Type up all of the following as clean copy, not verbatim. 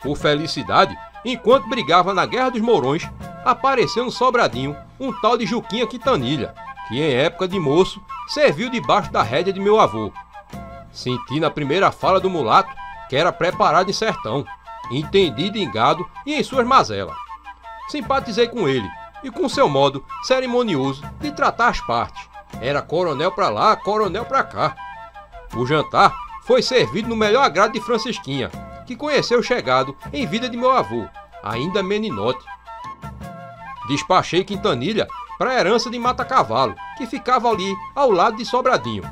Por felicidade, enquanto brigava na Guerra dos Mourões, apareceu no Sobradinho um tal de Juquinha Quintanilha, que em época de moço serviu debaixo da rédea de meu avô. Senti na primeira fala do mulato que era preparado em sertão, entendido em gado e em suas mazelas. Simpatizei com ele e com seu modo cerimonioso de tratar as partes. Era coronel pra lá, coronel pra cá. O jantar foi servido no melhor agrado de Francisquinha, que conheceu o chegado em vida de meu avô, ainda meninote. Despachei Quintanilha para a herança de Mata Cavalo, que ficava ali ao lado de Sobradinho.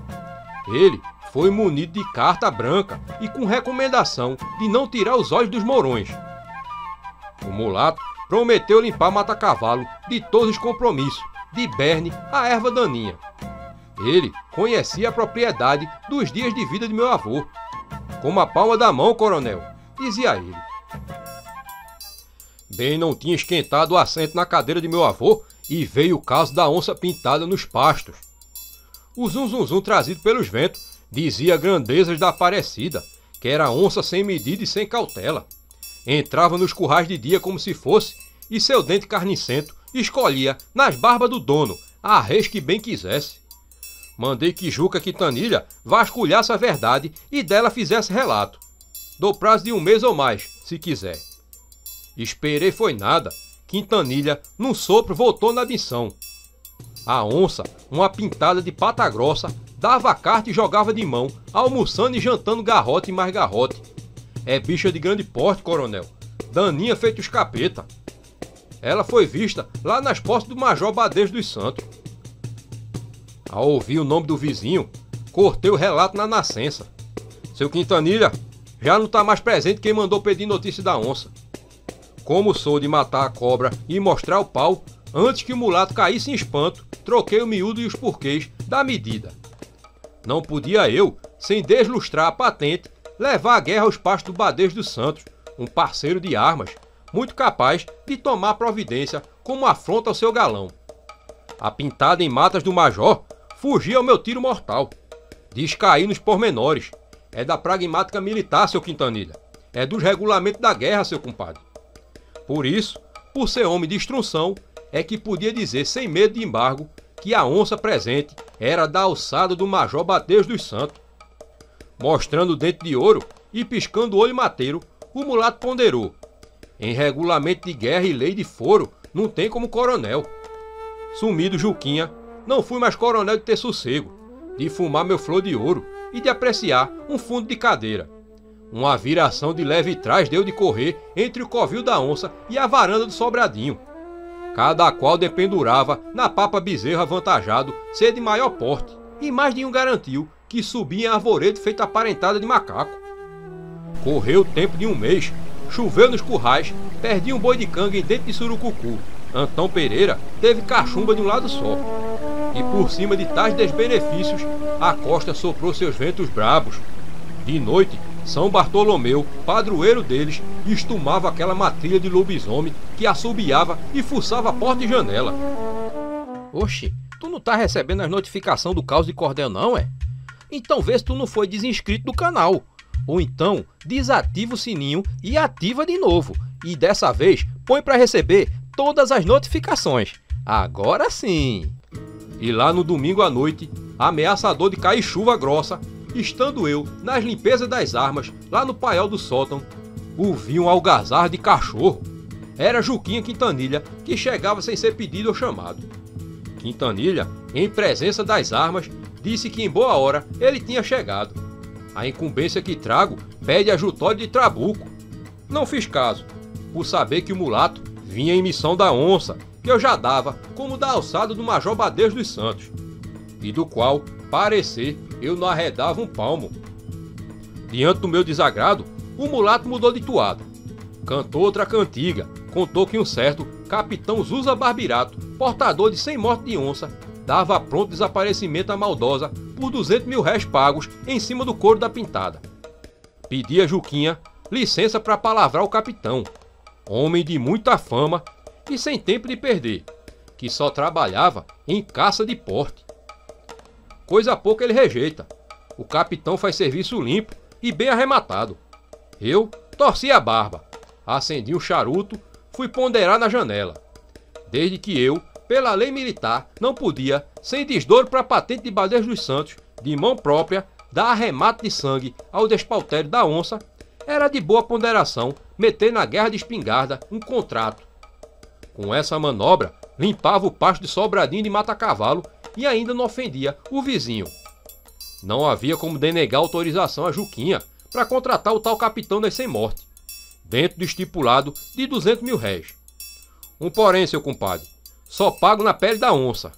Ele foi munido de carta branca e com recomendação de não tirar os olhos dos mourões. O mulato prometeu limpar Mata Cavalo de todos os compromissos, de berne a erva daninha. Ele conhecia a propriedade dos dias de vida de meu avô. Como a palma da mão, coronel, dizia ele. Bem, não tinha esquentado o assento na cadeira de meu avô e veio o caso da onça pintada nos pastos. O zum-zum-zum trazido pelos ventos dizia grandezas da Aparecida, que era onça sem medida e sem cautela. Entrava nos currais de dia como se fosse, e seu dente carnicento escolhia nas barbas do dono a res que bem quisesse. Mandei que Juca Quintanilha vasculhasse a verdade e dela fizesse relato. Dou prazo de 1 mês ou mais, se quiser. Esperei foi nada. Quintanilha, num sopro, voltou na missão. A onça, uma pintada de pata grossa, dava a carta e jogava de mão, almoçando e jantando garrote e mais garrote. É bicha de grande porte, coronel. Daninha feito os capeta. Ela foi vista lá nas posses do Major Badejo dos Santos. Ao ouvir o nome do vizinho, cortei o relato na nascença. Seu Quintanilha, já não tá mais presente quem mandou pedir notícia da onça. Como sou de matar a cobra e mostrar o pau, antes que o mulato caísse em espanto, troquei o miúdo e os porquês da medida. Não podia eu, sem deslustrar a patente, levar a guerra aos pastos do Badejo dos Santos, um parceiro de armas, muito capaz de tomar providência como afronta ao seu galão. A pintada em matas do Major fugia ao meu tiro mortal. Descaí nos pormenores. É da pragmática militar, seu Quintanilha. É dos regulamentos da guerra, seu compadre. Por isso, por ser homem de instrução, é que podia dizer sem medo de embargo que a onça presente era da alçada do Major Badejo dos Santos. Mostrando o dente de ouro e piscando o olho mateiro, o mulato ponderou. Em regulamento de guerra e lei de foro, não tem como coronel. Sumido Juquinha, não fui mais coronel de ter sossego, de fumar meu flor de ouro e de apreciar um fundo de cadeira. Uma viração de leve trás deu de correr entre o covil da onça e a varanda do Sobradinho. Cada qual dependurava na papa bezerro avantajado ser de maior porte, e mais de um garantiu que subia em arvoredo feito aparentada de macaco. Correu o tempo de 1 mês, choveu nos currais, perdi um boi de canga em dentro de surucucu. Antão Pereira teve cachumba de um lado só. E por cima de tais desbenefícios, a costa soprou seus ventos brabos. De noite, São Bartolomeu, padroeiro deles, estumava aquela matrilha de lobisomem que assobiava e fuçava porta e janela. Oxe, tu não tá recebendo as notificações do caos de cordel não, é? Então vê se tu não foi desinscrito do canal. Ou então, desativa o sininho e ativa de novo. E dessa vez, põe para receber todas as notificações. Agora sim! E lá no domingo à noite, ameaçador de cair chuva grossa, estando eu nas limpezas das armas, lá no paiol do sótão, ouvi um algazar de cachorro. Era Juquinha Quintanilha, que chegava sem ser pedido ou chamado. Quintanilha, em presença das armas, disse que em boa hora ele tinha chegado. A incumbência que trago pede a Jutório de Trabuco. Não fiz caso, por saber que o mulato vinha em missão da onça, que eu já dava como da alçada do Major Badejo dos Santos, e do qual, parecer, eu não arredava um palmo. Diante do meu desagrado, o mulato mudou de toada. Cantou outra cantiga, contou que um certo capitão Zusa Barbirato, portador de 100 mortes de onça, dava pronto desaparecimento à maldosa por 200 mil réis pagos em cima do couro da pintada. Pedi a Juquinha licença para palavrar o capitão, homem de muita fama e sem tempo de perder, que só trabalhava em caça de porte. Coisa pouca ele rejeita. O capitão faz serviço limpo e bem arrematado. Eu Torci a barba, acendi um charuto, fui ponderar na janela. Desde que eu, pela lei militar, não podia, sem desdouro para a patente de Badejo dos Santos, de mão própria, dar arremate de sangue ao despautério da onça, era de boa ponderação meter na guerra de espingarda um contrato. Com essa manobra, limpava o pasto de Sobradinho de mata-cavalo e ainda não ofendia o vizinho. Não havia como denegar autorização a Juquinha para contratar o tal capitão das sem morte, dentro do estipulado de 200 mil réis. Um porém, seu compadre, só pago na pele da onça.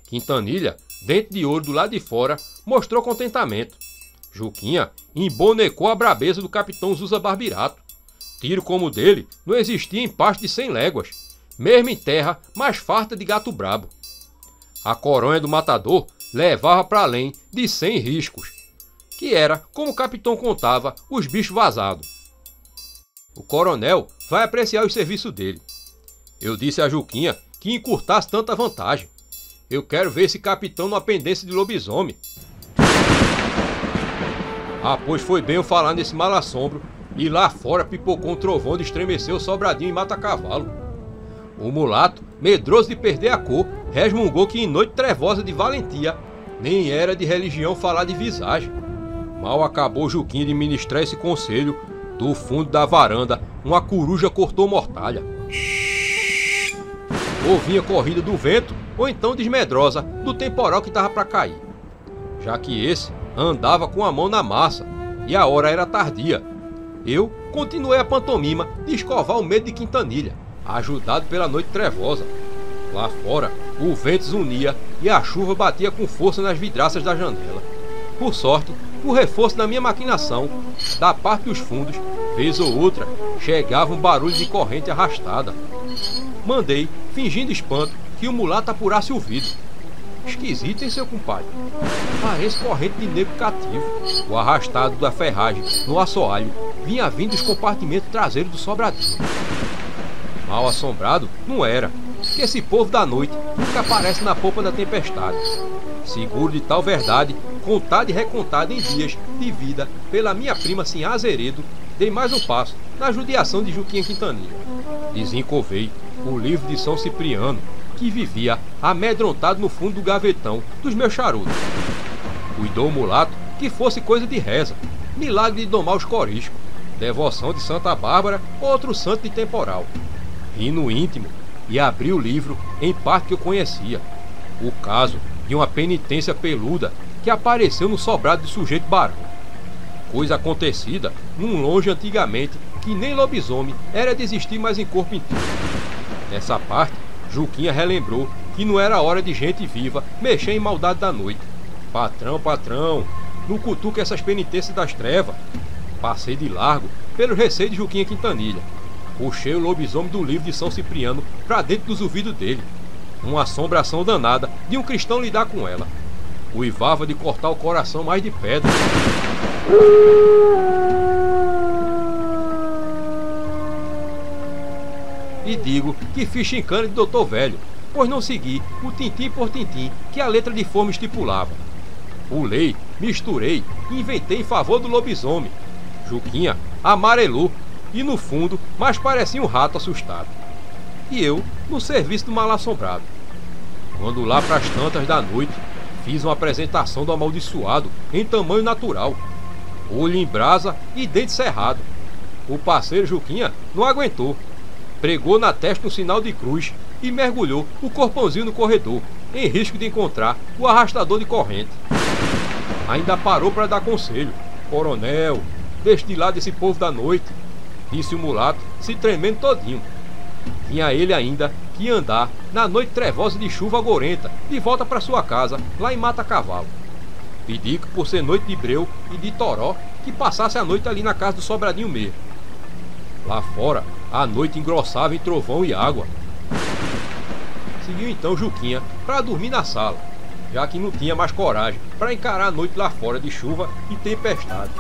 Quintanilha, dente de ouro do lado de fora, mostrou contentamento. Juquinha embonecou a brabeza do capitão Zusa Barbirato. Tiro como o dele não existia em pasto de 100 léguas, mesmo em terra mais farta de gato brabo. A coronha do matador levava para além de 100 riscos, que era, como o capitão contava, os bichos vazados. O coronel vai apreciar o serviço dele. Eu disse a Juquinha que encurtasse tanta vantagem. Eu quero ver esse capitão numa pendência de lobisomem. Ah, pois foi bem eu falar nesse mal-assombro, e lá fora pipocou um trovão de estremecer o Sobradinho e mata-cavalo. O mulato, medroso de perder a cor, resmungou que em noite trevosa de valentia, nem era de religião falar de visagem. Mal acabou Juquinha de ministrar esse conselho, do fundo da varanda, uma coruja cortou mortalha. Ou vinha corrida do vento, ou então desmedrosa do temporal que estava para cair. Já que esse andava com a mão na massa, e a hora era tardia. Eu continuei a pantomima de escovar o medo de Quintanilha, ajudado pela noite trevosa. Lá fora, o vento zunia e a chuva batia com força nas vidraças da janela. Por sorte, o reforço da minha maquinação, da parte dos fundos, vez ou outra, chegava um barulho de corrente arrastada. Mandei, fingindo espanto, que o mulato apurasse o vidro. Esquisito, hein, seu compadre? Parece corrente de negro cativo. O arrastado da ferragem no assoalho vinha vindo dos compartimentos traseiros do Sobradinho. Mal assombrado, não era, que esse povo da noite nunca aparece na popa da tempestade. Seguro de tal verdade, contada e recontada em dias de vida pela minha prima Sinhá Azeredo, dei mais um passo na judiação de Juquinha Quintanilha. Desencovei o livro de São Cipriano, que vivia amedrontado no fundo do gavetão dos meus charutos. Cuidou o mulato que fosse coisa de reza, milagre de domar os coriscos, devoção de Santa Bárbara ou outro santo de temporal. Ri no íntimo e abri o livro em parte que eu conhecia, o caso de uma penitência peluda que apareceu no sobrado de sujeito barão. Coisa acontecida num longe antigamente que nem lobisomem era de existir mais em corpo inteiro. Nessa parte, Juquinha relembrou que não era hora de gente viva mexer em maldade da noite. Patrão, patrão, não cutuca essas penitências das trevas. Passei de largo pelo receio de Juquinha Quintanilha. Puxei o lobisomem do livro de São Cipriano pra dentro dos ouvidos dele. Uma assombração danada de um cristão lidar com ela. Uivava de cortar o coração mais de pedra. E digo que fiz chincana de doutor velho, pois não segui o tintim por tintim que a letra de forma estipulava. Pulei, misturei, inventei em favor do lobisomem. Juquinha amarelou e no fundo mais parecia um rato assustado. E eu no serviço do mal-assombrado. Quando lá pras tantas da noite, fiz uma apresentação do amaldiçoado em tamanho natural. Olho em brasa e dente cerrado. O parceiro Juquinha não aguentou. Pregou na testa um sinal de cruz e mergulhou o corpãozinho no corredor, em risco de encontrar o arrastador de corrente. Ainda parou para dar conselho. Coronel, deixe de lado esse povo da noite, disse o mulato, se tremendo todinho. Tinha ele ainda que andar na noite trevosa de chuva gorenta, de volta para sua casa, lá em Mata-Cavalo. Pedi que, por ser noite de breu e de toró, que passasse a noite ali na casa do Sobradinho mesmo. Lá fora, a noite engrossava em trovão e água. Seguiu então Juquinha para dormir na sala, já que não tinha mais coragem para encarar a noite lá fora de chuva e tempestade.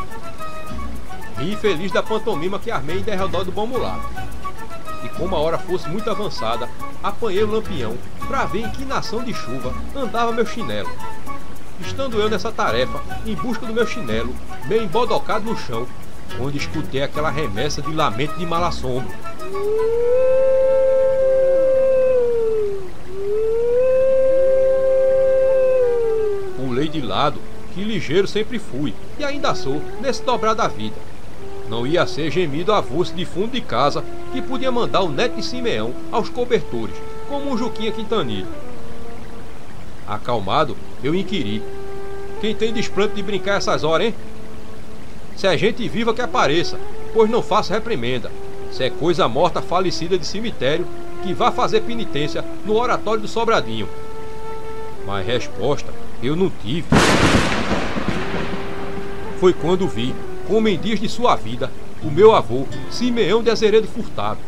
Ri feliz da pantomima que armei em derredor do bom mulato. E como a hora fosse muito avançada, apanhei o lampião para ver em que nação de chuva andava meu chinelo. Estando eu nessa tarefa, em busca do meu chinelo, meio embodocado no chão, quando escutei aquela remessa de lamento de mal-assombro. Pulei de lado, que ligeiro sempre fui, e ainda sou, nesse dobrar da vida. Não ia ser gemido avulso de fundo de casa que podia mandar o neto de Simeão aos cobertores, como um Juquinha Quintanilha. Acalmado, eu inquiri: quem tem desplante de brincar essas horas, hein? Se é gente viva que apareça, pois não faço reprimenda. Se é coisa morta falecida de cemitério, que vá fazer penitência no oratório do Sobradinho. Mas resposta eu não tive. Foi quando vi, como em dias de sua vida, o meu avô, Simeão de Azeredo Furtado.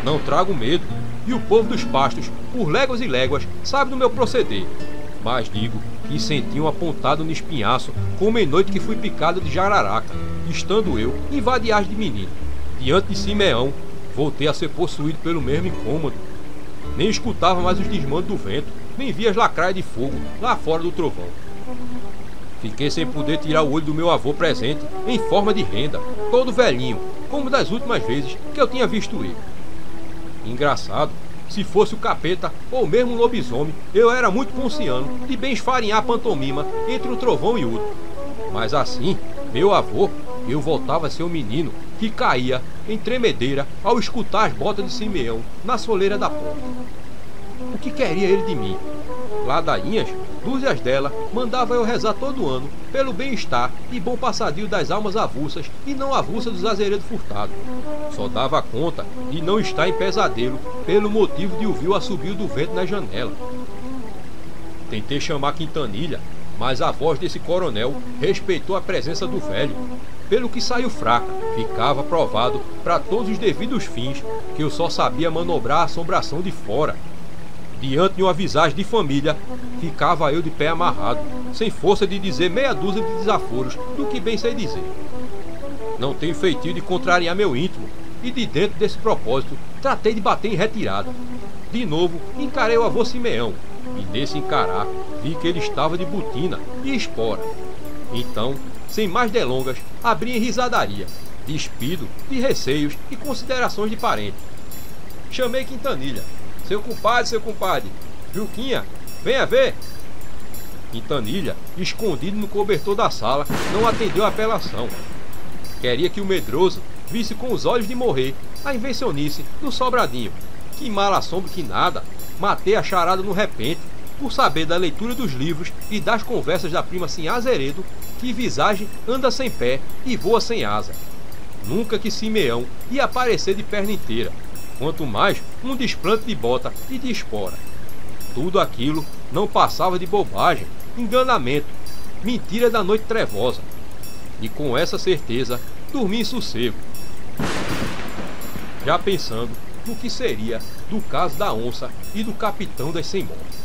Não trago medo, e o povo dos pastos, por léguas e léguas, sabe do meu proceder. Mas digo que senti um apontado no espinhaço, como em noite que fui picado de jararaca, estando eu em vadiagem de menino. Diante de Simeão, voltei a ser possuído pelo mesmo incômodo. Nem escutava mais os desmandos do vento, nem via as lacraias de fogo lá fora do trovão. Fiquei sem poder tirar o olho do meu avô presente, em forma de renda, todo velhinho, como das últimas vezes que eu tinha visto ele. Engraçado, se fosse o capeta ou mesmo o lobisomem, eu era muito ponciano de bem esfarinhar a pantomima entre um trovão e outro. Mas assim, meu avô, eu voltava a ser um menino que caía em tremedeira ao escutar as botas de Simeão na soleira da porta. O que queria ele de mim? Ladainhas, dúzias dela, mandava eu rezar todo ano pelo bem-estar e bom passadio das almas avulsas e não avulsas dos Azeredo Furtado. Só dava conta de não estar em pesadelo pelo motivo de ouvir o assobio do vento na janela. Tentei chamar Quintanilha, mas a voz desse coronel respeitou a presença do velho, pelo que saiu fraca. Ficava provado para todos os devidos fins que eu só sabia manobrar a assombração de fora. Diante de uma visagem de família, ficava eu de pé amarrado, sem força de dizer meia dúzia de desaforos do que bem sei dizer. Não tenho feitio de contrariar meu íntimo, e de dentro desse propósito, tratei de bater em retirada. De novo, encarei o avô Simeão, e nesse encarar, vi que ele estava de botina e espora. Então, sem mais delongas, abri em risadaria, despido de receios e considerações de parente. Chamei Quintanilha. Seu compadre, Juquinha, venha ver. Quintanilha, escondido no cobertor da sala, não atendeu a apelação. Queria que o medroso visse com os olhos de morrer a invencionice do Sobradinho. Que mal assombro que nada, matei a charada no repente, por saber da leitura dos livros e das conversas da prima Sinhá Azeredo, que visagem anda sem pé e voa sem asa. Nunca que Simeão ia aparecer de perna inteira, quanto mais um desplante de bota e de espora. Tudo aquilo não passava de bobagem, enganamento, mentira da noite trevosa. E com essa certeza, dormi em sossego, já pensando no que seria do caso da onça e do capitão das 100 mortes.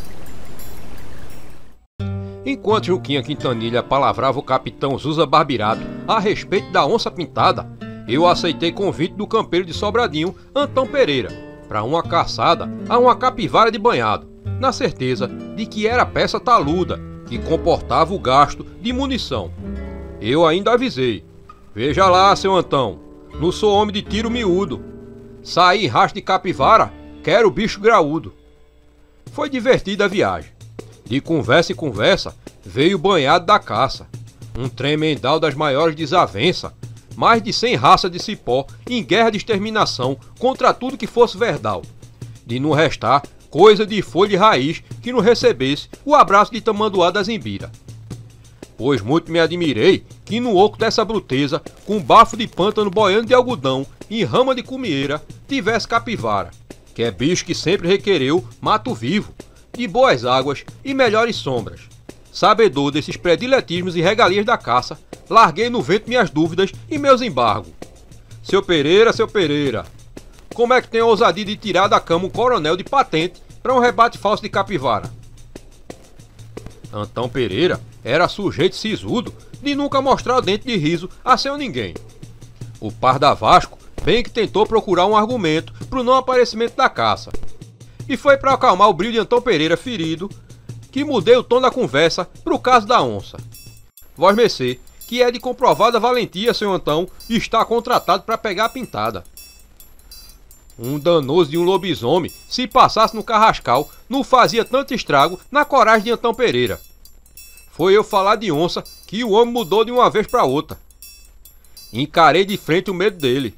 Enquanto Juquinha Quintanilha palavrava o capitão Zusa Barbirato a respeito da onça pintada, eu aceitei convite do campeiro de Sobradinho, Antão Pereira, para uma caçada a uma capivara de banhado, na certeza de que era peça taluda, que comportava o gasto de munição. Eu ainda avisei: veja lá, seu Antão, não sou homem de tiro miúdo. Saí rastro de capivara, quero bicho graúdo. Foi divertida a viagem. De conversa em conversa, veio o banhado da caça, um tremendal das maiores desavenças, mais de 100 raças de cipó em guerra de exterminação contra tudo que fosse verdal, de não restar coisa de folha e raiz que não recebesse o abraço de tamanduá da Zimbira. Pois muito me admirei que no oco dessa bruteza, com bafo de pântano boiando de algodão e rama de cumieira, tivesse capivara, que é bicho que sempre requereu mato vivo, de boas águas e melhores sombras. Sabedor desses prediletismos e regalias da caça, larguei no vento minhas dúvidas e meus embargos. Seu Pereira, como é que tem a ousadia de tirar da cama um coronel de patente para um rebate falso de capivara? Antão Pereira era sujeito sisudo de nunca mostrar o dente de riso a seu ninguém. O Parda Vasco bem que tentou procurar um argumento pro não aparecimento da caça. E foi para acalmar o brilho de Antão Pereira ferido que mudei o tom da conversa pro caso da onça. Vós mercê, que é de comprovada valentia, seu Antão, e está contratado para pegar a pintada. Um danoso de um lobisomem, se passasse no carrascal, não fazia tanto estrago na coragem de Antão Pereira. Foi eu falar de onça que o homem mudou de uma vez para outra. Encarei de frente o medo dele.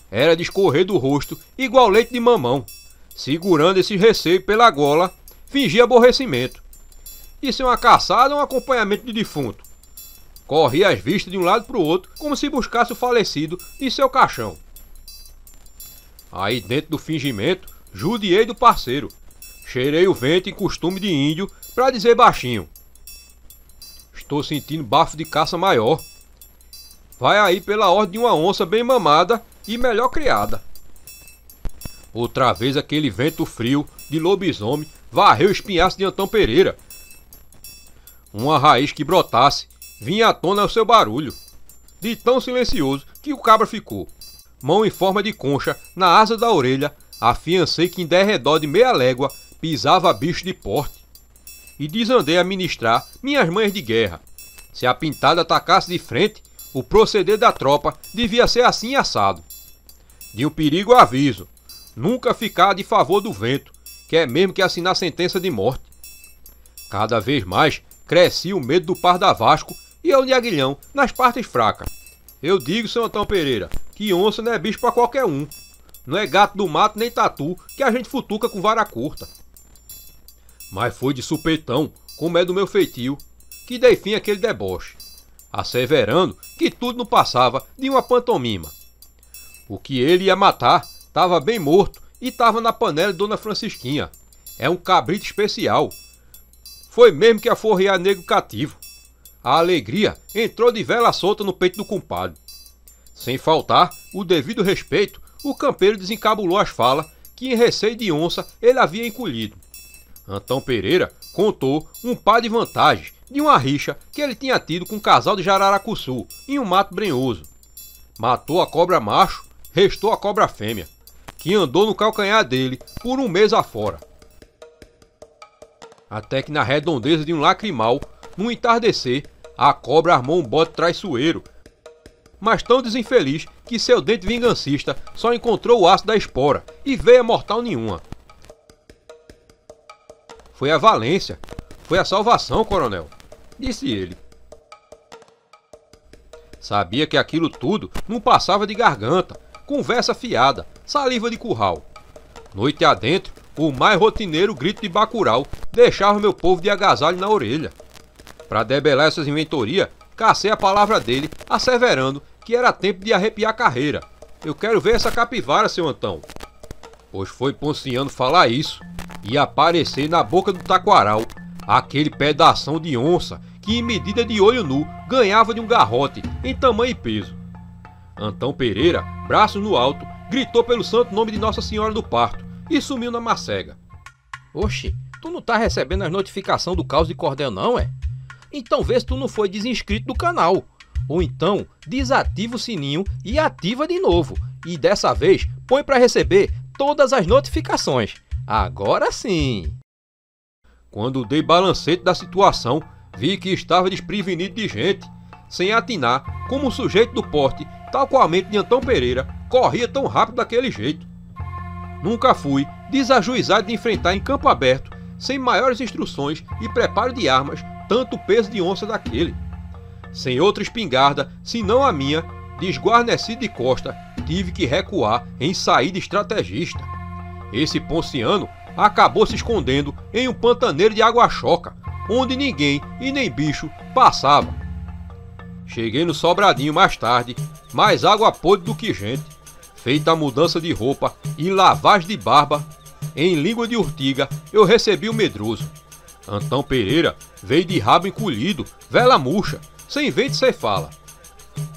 Era de escorrer do rosto igual leite de mamão. Segurando esse receio pela gola, fingia aborrecimento. Isso é uma caçada ou um acompanhamento de defunto? Corria as vistas de um lado para o outro, como se buscasse o falecido em seu caixão. Aí dentro do fingimento, judiei do parceiro. Cheirei o vento em costume de índio para dizer baixinho: estou sentindo bafo de caça maior. Vai aí pela ordem de uma onça bem mamada e melhor criada. Outra vez aquele vento frio de lobisomem varreu o espinhaço de Antão Pereira. Uma raiz que brotasse vinha à tona ao seu barulho, de tão silencioso que o cabra ficou. Mão em forma de concha na asa da orelha, afiancei que em derredor de meia légua pisava bicho de porte. E desandei a ministrar minhas manhas de guerra. Se a pintada atacasse de frente, o proceder da tropa devia ser assim assado. De um perigo aviso, nunca ficar de favor do vento, que é mesmo que assinar sentença de morte. Cada vez mais crescia o medo do pardavasco e eu de aguilhão nas partes fracas. Eu digo, seu Antão Pereira, que onça não é bicho pra qualquer um. Não é gato do mato nem tatu que a gente futuca com vara curta. Mas foi de supetão, como é do meu feitio, que dei fim àquele deboche, asseverando que tudo não passava de uma pantomima. O que ele ia matar estava bem morto e estava na panela de Dona Francisquinha. É um cabrito especial. Foi mesmo que aforrear negro cativo. A alegria entrou de vela solta no peito do compadre. Sem faltar o devido respeito, o campeiro desencabulou as falas que em receio de onça ele havia encolhido. Antão Pereira contou um par de vantagens de uma rixa que ele tinha tido com um casal de jararacuçu em um mato brenhoso. Matou a cobra macho, restou a cobra fêmea, que andou no calcanhar dele por um mês afora. Até que na redondeza de um lacrimal, no entardecer, a cobra armou um bote traiçoeiro, mas tão desinfeliz que seu dente vingancista só encontrou o aço da espora e veia mortal nenhuma. Foi a valência, foi a salvação, coronel, disse ele. Sabia que aquilo tudo não passava de garganta, conversa fiada, saliva de curral. Noite adentro, o mais rotineiro grito de bacural deixava meu povo de agasalho na orelha. Para debelar essas inventorias, cacei a palavra dele, asseverando que era tempo de arrepiar a carreira. Eu quero ver essa capivara, seu Antão. Pois foi Ponciano falar isso e aparecer na boca do taquaral aquele pedação de onça que em medida de olho nu ganhava de um garrote em tamanho e peso. Antão Pereira, braços no alto, gritou pelo santo nome de Nossa Senhora do Parto e sumiu na macega. Oxe, tu não tá recebendo as notificações do caos de cordel não, é? Então vê se tu não foi desinscrito do canal. Ou então desativa o sininho e ativa de novo. E dessa vez põe para receber todas as notificações. Agora sim! Quando dei balancete da situação, vi que estava desprevenido de gente, sem atinar como o sujeito do porte, tal qualmente de Antão Pereira, corria tão rápido daquele jeito. Nunca fui desajuizado de enfrentar em campo aberto, sem maiores instruções e preparo de armas, tanto peso de onça daquele. Sem outra espingarda, senão a minha, desguarnecido de costa, tive que recuar em saída estrategista. Esse Ponciano acabou se escondendo em um pantaneiro de água-choca, onde ninguém e nem bicho passava. Cheguei no Sobradinho mais tarde, mais água podre do que gente. Feita a mudança de roupa e lavagem de barba, em língua de urtiga eu recebi o medroso. Antão Pereira veio de rabo encolhido, vela murcha, sem vento sem fala.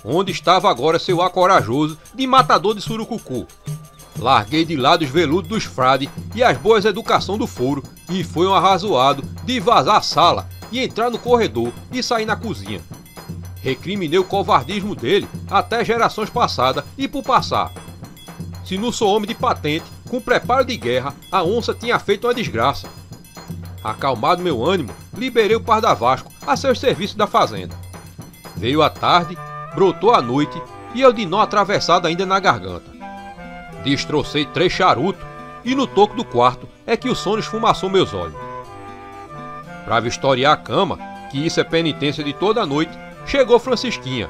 Onde estava agora seu ar corajoso de matador de surucucu? Larguei de lado os veludos dos frades e as boas educação do foro e foi um arrazoado de vazar a sala e entrar no corredor e sair na cozinha. Recriminei o covardismo dele até gerações passadas e por passar. Se não sou homem de patente, com preparo de guerra, a onça tinha feito uma desgraça. Acalmado meu ânimo, liberei o pardavasco a seus serviços da fazenda. Veio a tarde, brotou a noite e eu de nó atravessado ainda na garganta. Destrocei 3 charutos e no toco do quarto é que o sono esfumaçou meus olhos. Pra vistoriar a cama, que isso é penitência de toda noite, chegou Francisquinha.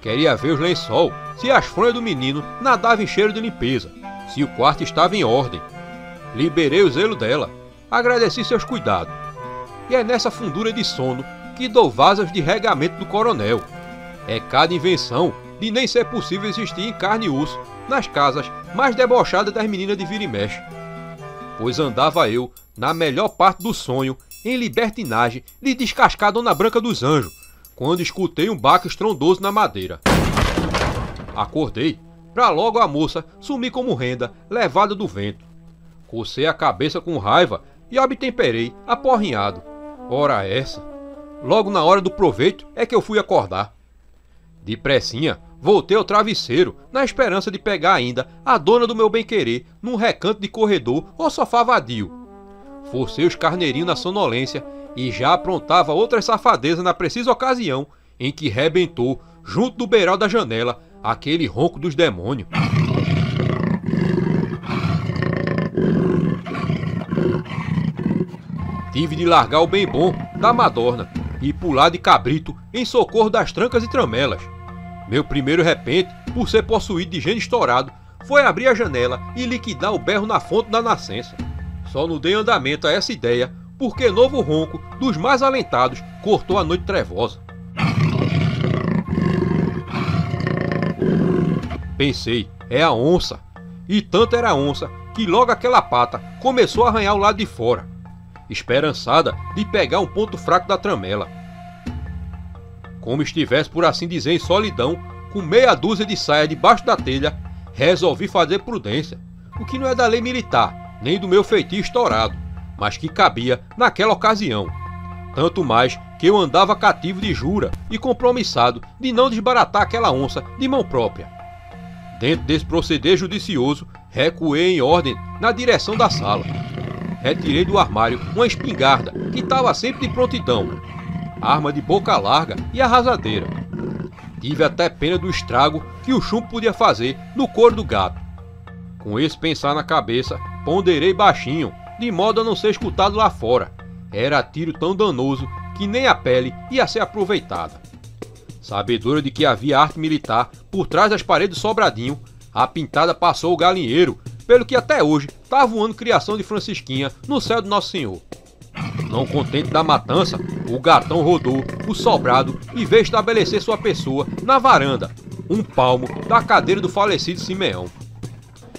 Queria ver os lençol, se as fronhas do menino nadavam em cheiro de limpeza, se o quarto estava em ordem. Liberei o zelo dela, agradeci seus cuidados. E é nessa fundura de sono que dou vazas de regamento do coronel. É cada invenção de nem ser possível existir em carne e osso nas casas mais debochadas das meninas de vira e mexe. Pois andava eu, na melhor parte do sonho, em libertinagem de descascar a Dona Branca dos Anjos, quando escutei um baque estrondoso na madeira. Acordei, pra logo a moça sumir como renda, levada do vento. Cocei a cabeça com raiva e obtemperei, aporrinhado. Ora essa! Logo na hora do proveito é que eu fui acordar. Depressinha, voltei ao travesseiro, na esperança de pegar ainda a dona do meu bem-querer num recanto de corredor ou sofá vadio. Forcei os carneirinhos na sonolência e já aprontava outras safadezas na precisa ocasião em que rebentou, junto do beiral da janela, aquele ronco dos demônios. Tive de largar o bem bom da Madorna e pular de cabrito em socorro das trancas e tramelas. Meu primeiro repente, por ser possuído de gênio estourado, foi abrir a janela e liquidar o berro na fonte da nascença. Só não dei andamento a essa ideia, porque novo ronco, dos mais alentados, cortou a noite trevosa. Pensei, é a onça. E tanto era a onça, que logo aquela pata começou a arranhar o lado de fora, esperançada de pegar um ponto fraco da tramela. Como estivesse, por assim dizer, em solidão, com meia dúzia de saia debaixo da telha, resolvi fazer prudência, o que não é da lei militar, nem do meu feitio estourado, mas que cabia naquela ocasião. Tanto mais que eu andava cativo de jura e compromissado de não desbaratar aquela onça de mão própria. Dentro desse proceder judicioso, recuei em ordem na direção da sala. Retirei do armário uma espingarda que estava sempre de prontidão, arma de boca larga e arrasadeira. Tive até pena do estrago que o chumbo podia fazer no couro do gato. Com esse pensar na cabeça, ponderei baixinho, de modo a não ser escutado lá fora. Era tiro tão danoso que nem a pele ia ser aproveitada. Sabedora de que havia arte militar por trás das paredes do sobradinho, a pintada passou o galinheiro, pelo que até hoje tá voando criação de Francisquinha no céu do Nosso Senhor. Não contente da matança, o gatão rodou o sobrado e veio estabelecer sua pessoa na varanda, um palmo da cadeira do falecido Simeão.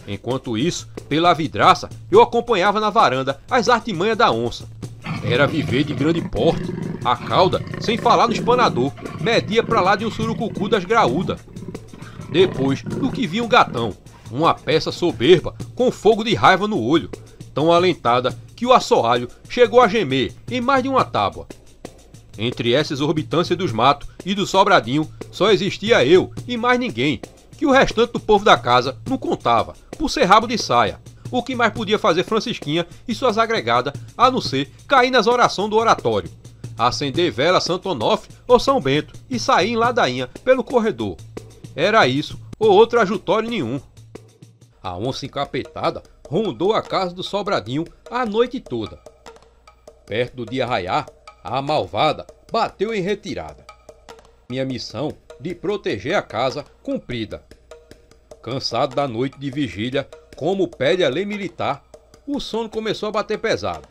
Enquanto isso, pela vidraça, eu acompanhava na varanda as artimanhas da onça. Era viver de grande porte. A cauda, sem falar no espanador, media pra lá de um surucucu das graúdas. Depois do que vinha o gatão, uma peça soberba com fogo de raiva no olho, tão alentada que o assoalho chegou a gemer em mais de uma tábua. Entre essa exorbitância dos matos e do sobradinho, só existia eu e mais ninguém, que o restante do povo da casa não contava, por ser rabo de saia. O que mais podia fazer Francisquinha e suas agregadas, a não ser cair nas orações do oratório, acender vela Santo Onofre ou São Bento e sair em ladainha pelo corredor. Era isso ou outro ajutório nenhum. A onça encapetada rondou a casa do sobradinho a noite toda. Perto do dia raiar, a malvada bateu em retirada. Minha missão de proteger a casa cumprida. Cansado da noite de vigília, como pede a lei militar, o sono começou a bater pesado.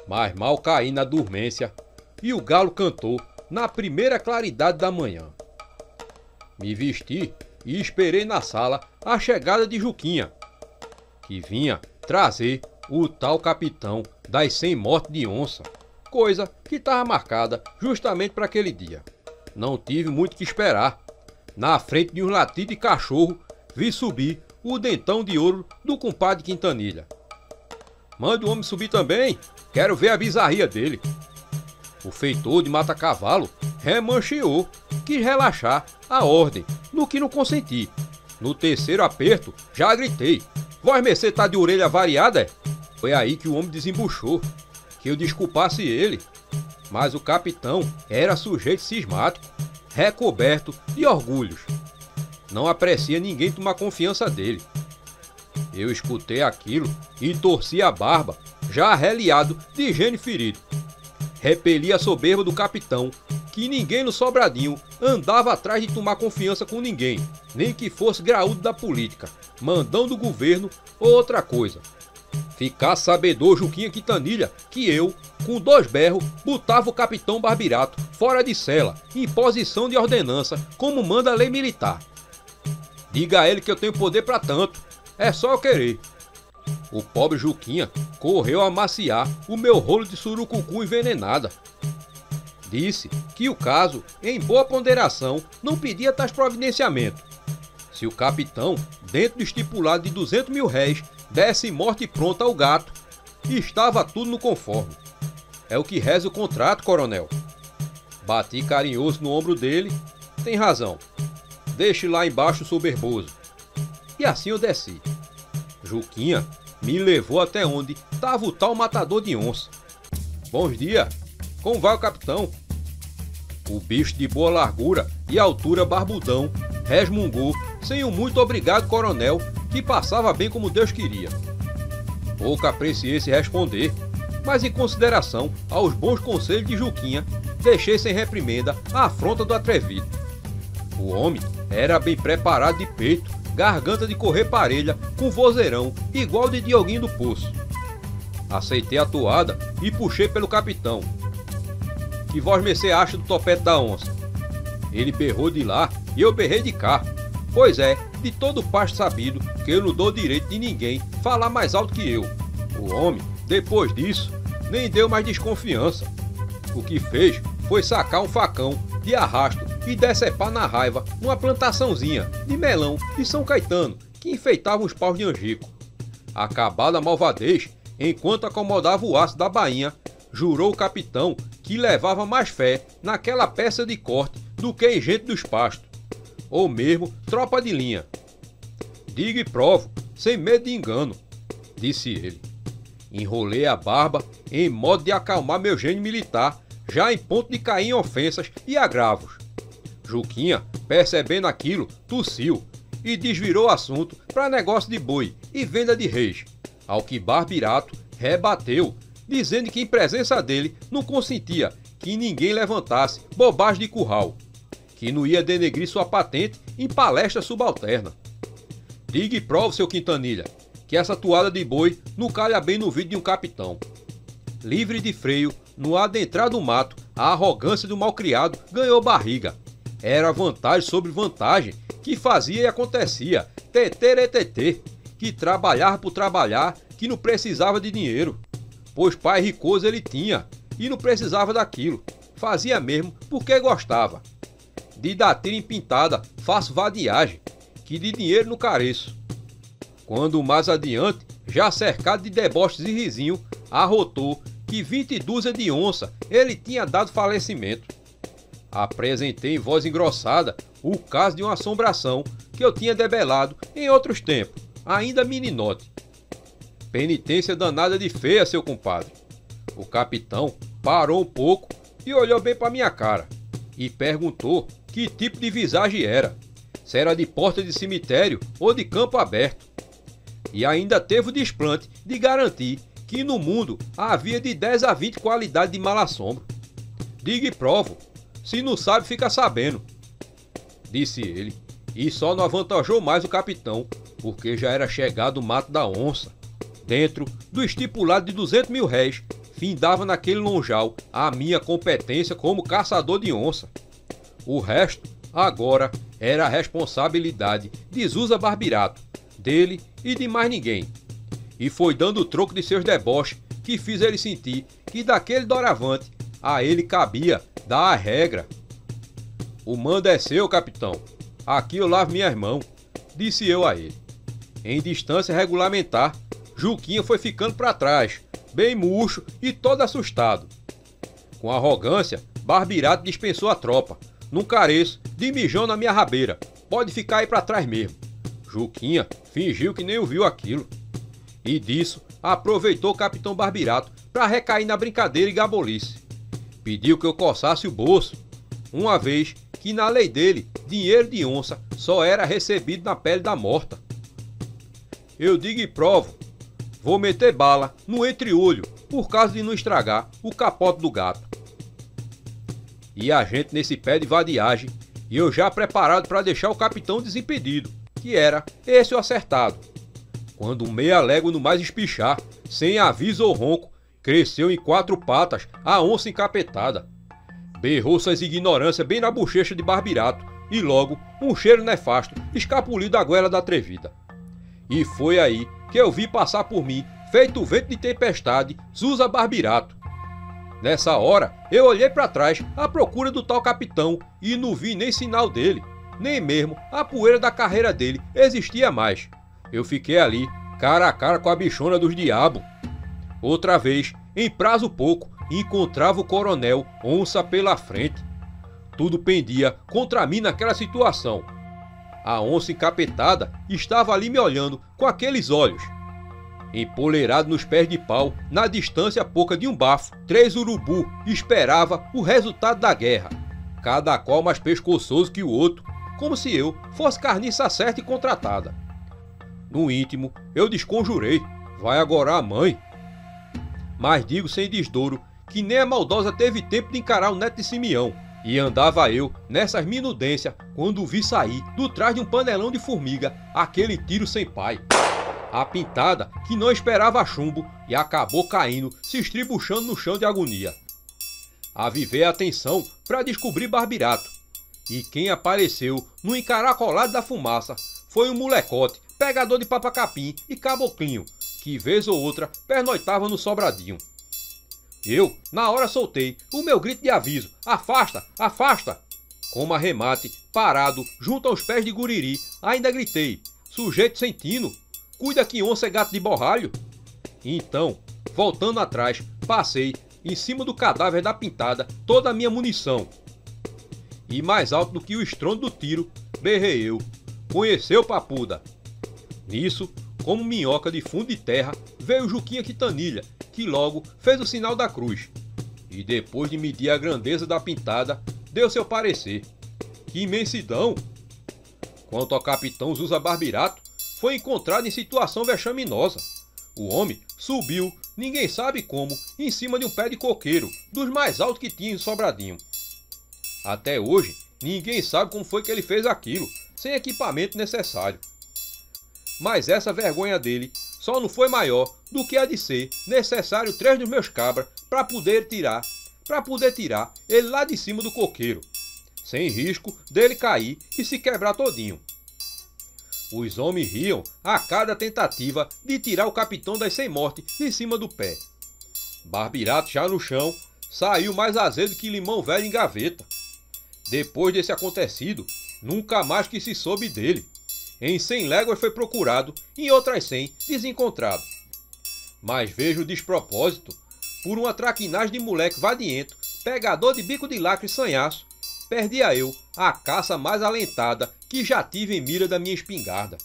Mas mal caí na dormência e o galo cantou na primeira claridade da manhã. Me vesti e esperei na sala a chegada de Juquinha, que vinha trazer o tal capitão das 100 mortes de onça, coisa que estava marcada justamente para aquele dia. Não tive muito que esperar. Na frente de um latido de cachorro, vi subir o dentão de ouro do compadre Quintanilha. Mande o homem subir também, quero ver a bizarria dele. O feitor de mata-cavalo remancheou, quis relaxar a ordem, no que não consenti. No terceiro aperto, já gritei: "Vós mercê tá de orelha variada, é?" Foi aí que o homem desembuchou, que eu desculpasse ele, mas o capitão era sujeito cismático. recoberto de orgulhos. Não aprecia ninguém tomar confiança dele. Eu escutei aquilo e torci a barba, já arreliado de gênio ferido. Repeli a soberba do capitão, que ninguém no Sobradinho andava atrás de tomar confiança com ninguém, nem que fosse graúdo da política, mandão do governo ou outra coisa. Ficar sabedor, Juquinha Quintanilha, que eu, com 2 berros, botava o capitão Barbirato fora de cela, em posição de ordenança, como manda a lei militar. Diga a ele que eu tenho poder para tanto, é só eu querer. O pobre Juquinha correu a amaciar o meu rolo de surucucu envenenada. Disse que o caso, em boa ponderação, não pedia tais providenciamentos. Se o capitão, dentro do estipulado de 200 mil réis, desse morte pronta ao gato, estava tudo no conforme. É o que reza o contrato, coronel. Bati carinhoso no ombro dele. Tem razão. Deixe lá embaixo o soberboso. E assim eu desci. Juquinha me levou até onde estava o tal matador de onça. Bons dias. Como vai o capitão? O bicho de boa largura e altura barbudão resmungou sem um muito obrigado, coronel, que passava bem como Deus queria. Pouco apreciei se responder, mas em consideração aos bons conselhos de Juquinha, deixei sem reprimenda a afronta do atrevido. O homem era bem preparado de peito, garganta de correr parelha, com vozeirão igual de Dioguinho do Poço. Aceitei a toada e puxei pelo capitão. Que voz mercê acha do topete da onça? Ele berrou de lá e eu berrei de cá. Pois é, de todo pasto sabido que eu não dou direito de ninguém falar mais alto que eu. O homem, depois disso, nem deu mais desconfiança. O que fez foi sacar um facão de arrasto e decepar na raiva uma plantaçãozinha de melão de São Caetano que enfeitava os paus de angico. Acabada a malvadez, enquanto acomodava o aço da bainha, jurou o capitão que levava mais fé naquela peça de corte do que em gente dos pastos, ou mesmo tropa de linha. Diga e provo, sem medo de engano, disse ele. Enrolei a barba em modo de acalmar meu gênio militar, já em ponto de cair em ofensas e agravos. Juquinha, percebendo aquilo, tossiu e desvirou o assunto para negócio de boi e venda de reis, ao que Barbirato rebateu, dizendo que em presença dele não consentia que ninguém levantasse bobagem de curral, que não ia denegrir sua patente em palestra subalterna. Diga e prove, seu Quintanilha, que essa toada de boi não calha bem no vídeo de um capitão. Livre de freio, no adentrar do mato, a arrogância do malcriado ganhou barriga. Era vantagem sobre vantagem, que fazia e acontecia, teteretetê, que trabalhava por trabalhar, que não precisava de dinheiro. Pois pai ricoso ele tinha, e não precisava daquilo, fazia mesmo porque gostava. De dar tiro em pintada, faço vadiagem, que de dinheiro não careço. Quando mais adiante, já cercado de deboches e risinho, arrotou que 20 dúzias de onça ele tinha dado falecimento. Apresentei em voz engrossada o caso de uma assombração que eu tinha debelado em outros tempos, ainda meninote. Penitência danada de feia, seu compadre. O capitão parou um pouco e olhou bem para minha cara e perguntou que tipo de visagem era, se era de porta de cemitério ou de campo aberto. E ainda teve o desplante de garantir que no mundo havia de 10 a 20 qualidades de mal-assombro. Diga e provo, se não sabe fica sabendo, disse ele, e só não avantajou mais o capitão, porque já era chegado o mato da onça. Dentro do estipulado de 200 mil réis, findava naquele lonjal a minha competência como caçador de onça. O resto, agora, era a responsabilidade de Zusa Barbirato, dele e de mais ninguém. E foi dando o troco de seus deboches que fiz ele sentir que daquele doravante a ele cabia dar a regra. O mando é seu, capitão. Aqui eu lavo minhas mãos, disse eu a ele. Em distância regulamentar, Juquinha foi ficando para trás, bem murcho e todo assustado. Com arrogância, Barbirato dispensou a tropa. Num careço, de mijão na minha rabeira. Pode ficar aí para trás mesmo. Juquinha fingiu que nem ouviu aquilo. E disso, aproveitou o capitão Barbirato para recair na brincadeira e gabolice. Pediu que eu coçasse o bolso, uma vez que na lei dele, dinheiro de onça só era recebido na pele da morta. Eu digo e provo, vou meter bala no entre-olho, por causa de não estragar o capote do gato. E a gente nesse pé de vadiagem, e eu já preparado para deixar o capitão desimpedido, que era esse o acertado. Quando meia légua no mais espichar, sem aviso ou ronco, cresceu em 4 patas a onça encapetada. Berrou suas ignorâncias bem na bochecha de Barbirato, e logo um cheiro nefasto escapuliu da goela da atrevida. E foi aí que eu vi passar por mim, feito vento de tempestade, Zusa Barbirato. Nessa hora, eu olhei para trás à procura do tal capitão e não vi nem sinal dele, nem mesmo a poeira da carreira dele existia mais. Eu fiquei ali, cara a cara com a bichona dos diabos. Outra vez, em prazo pouco, encontrava o coronel onça pela frente. Tudo pendia contra mim naquela situação. A onça encapetada estava ali me olhando com aqueles olhos. Empoleirado nos pés de pau, na distância pouca de um bafo, 3 urubu esperava o resultado da guerra, cada qual mais pescoçoso que o outro, como se eu fosse carniça certa e contratada. No íntimo, eu desconjurei, vai agora a mãe. Mas digo sem desdouro que nem a maldosa teve tempo de encarar o neto de Simeão, e andava eu nessas minudências quando vi sair do trás de um panelão de formiga aquele tiro sem pai. A pintada que não esperava chumbo e acabou caindo, se estribuchando no chão de agonia. Avivei a atenção para descobrir Barbirato, e quem apareceu no encaracolado da fumaça foi um molecote, pegador de papacapim e caboclinho, que vez ou outra pernoitava no sobradinho. Eu, na hora, soltei o meu grito de aviso: afasta, afasta! Como arremate, parado junto aos pés de Guriri, ainda gritei: sujeito sem tino, cuida que onça é gato de borralho. Então, voltando atrás, passei em cima do cadáver da pintada toda a minha munição. E mais alto do que o estrondo do tiro, berrei eu: conheceu, papuda? Nisso, como minhoca de fundo de terra, veio Juquinha Quitanilha, que logo fez o sinal da cruz. E depois de medir a grandeza da pintada, deu seu parecer. Que imensidão! Quanto ao capitão Zusa Barbirato, foi encontrado em situação vexaminosa. O homem subiu, ninguém sabe como, em cima de um pé de coqueiro, dos mais altos que tinha em Sobradinho. Até hoje, ninguém sabe como foi que ele fez aquilo, sem equipamento necessário. Mas essa vergonha dele só não foi maior do que a de ser necessário 3 dos meus cabras para poder tirar ele lá de cima do coqueiro, sem risco dele cair e se quebrar todinho. Os homens riam a cada tentativa de tirar o capitão das 100 mortes de cima do pé. Barbirato, já no chão, saiu mais azedo que limão velho em gaveta. Depois desse acontecido, nunca mais que se soube dele. Em 100 léguas foi procurado, em outras 100 desencontrado. Mas vejo o despropósito, por uma traquinagem de moleque vadiento, pegador de bico de lacre e sanhaço, perdia eu a caça mais alentada que já tive em mira da minha espingarda.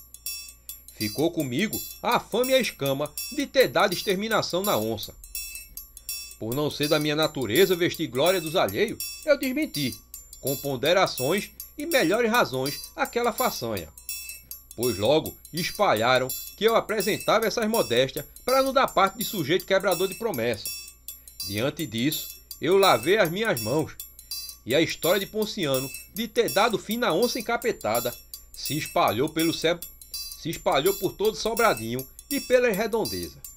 Ficou comigo a fama e a escama de ter dado exterminação na onça. Por não ser da minha natureza vestir glória dos alheios, eu desmenti, com ponderações e melhores razões, aquela façanha. Pois logo espalharam que eu apresentava essas modéstias para não dar parte de sujeito quebrador de promessa. Diante disso, eu lavei as minhas mãos, e a história de Ponciano de ter dado fim na onça encapetada se espalhou por todo Sobradinho e pelas redondezas.